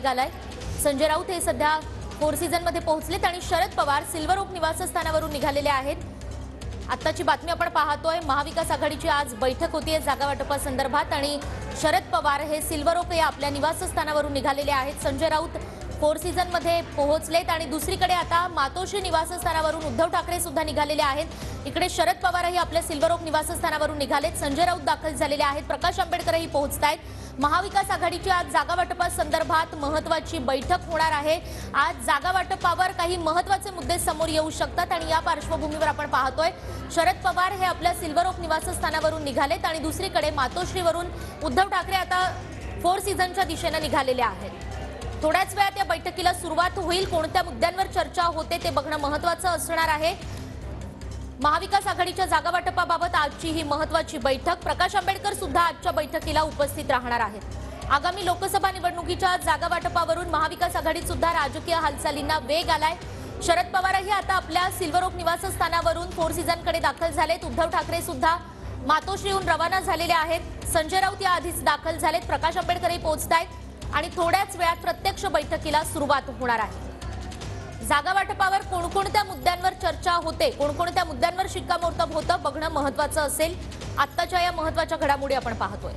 वेग आलाय। संजय राऊत हे सध्या फोर सीझन मध्ये पोहोचलेत आणि शरद पवार सिल्वर ओक निवासस्थानावरून निघालेले आहेत। आत्ताची बातमी आपण पाहतोय, महाविकास आघाडीची आज बैठक होतीये जागा वाटपासंदर्भात आणि शरद पवार हे सिल्वर ओक या आपल्या निवासस्थानावरून निघालेले आहेत। संजय राऊत फोर सीझन मध्ये पोहोचलेत आणि दुसरीकडे आता मातोश्री निवासस्थानावरून उद्धव ठाकरे सुद्धा निघालेले आहेत। इकडे शरद पवारही आपल्या सिल्वर ओक निवासस्थानावरून निघालेत। संजय राऊत दाखल झालेले आहेत, प्रकाश आंबेडकरही पोहोचतायत। महाविकास आघाडीची आज जागा वाटपासंदर्भात महत्त्वाची बैठक होणार आहे। आज जागा वाटपावर काही महत्त्वाचे मुद्दे समोर येऊ शकतात आणि या पार्श्वभूमीवर आपण पाहतोय शरद पवार हे आपल्या सिल्वर ओक निवासस्थानावरून निघालेत आणि दुसरीकडे मातोश्रीवरून उद्धव ठाकरे आता फोर सीझनच्या दिशेने निघालेले आहेत। थोड्याच वेळात या बैठकीला सुरुवात होईल। कोणत्या मुद्द्यांवर चर्चा होते ते बघणं महत्त्वाचं असणार आहे। महाविकास आघाडीच्या जागा वाटपाबाबत आजची ही महत्त्वाची बैठक। प्रकाश आंबेडकर सुद्धा आजच्या बैठकीला उपस्थित राहणार आहेत। आगामी लोकसभा निवडणुकीच्या जागा वाटपावरून महाविकास आघाडीत सुद्धा राजकीय हालचालींना वेग आलाय। शरद पवारही आता आपल्या सिल्वर ओक निवासस्थानावरून फोर सीझनकडे दाखल झालेत। उद्धव ठाकरे सुद्धा मातोश्रीहून रवाना झालेले आहेत। संजय राऊत या आधीच दाखल झालेत। प्रकाश आंबेडकरही पोहोचतायत आणि थोड्याच वेळात प्रत्यक्ष बैठकीला सुरुवात होणार आहे। जागा वाटपावर कोणकोणत्या मुद्द्यांवर चर्चा होते, कोणकोणत्या मुद्द्यांवर शिक्कामोर्तब होतं बघणं महत्त्वाचं असेल। आत्ताच्या या महत्त्वाच्या घडामोडी आपण पाहतोय।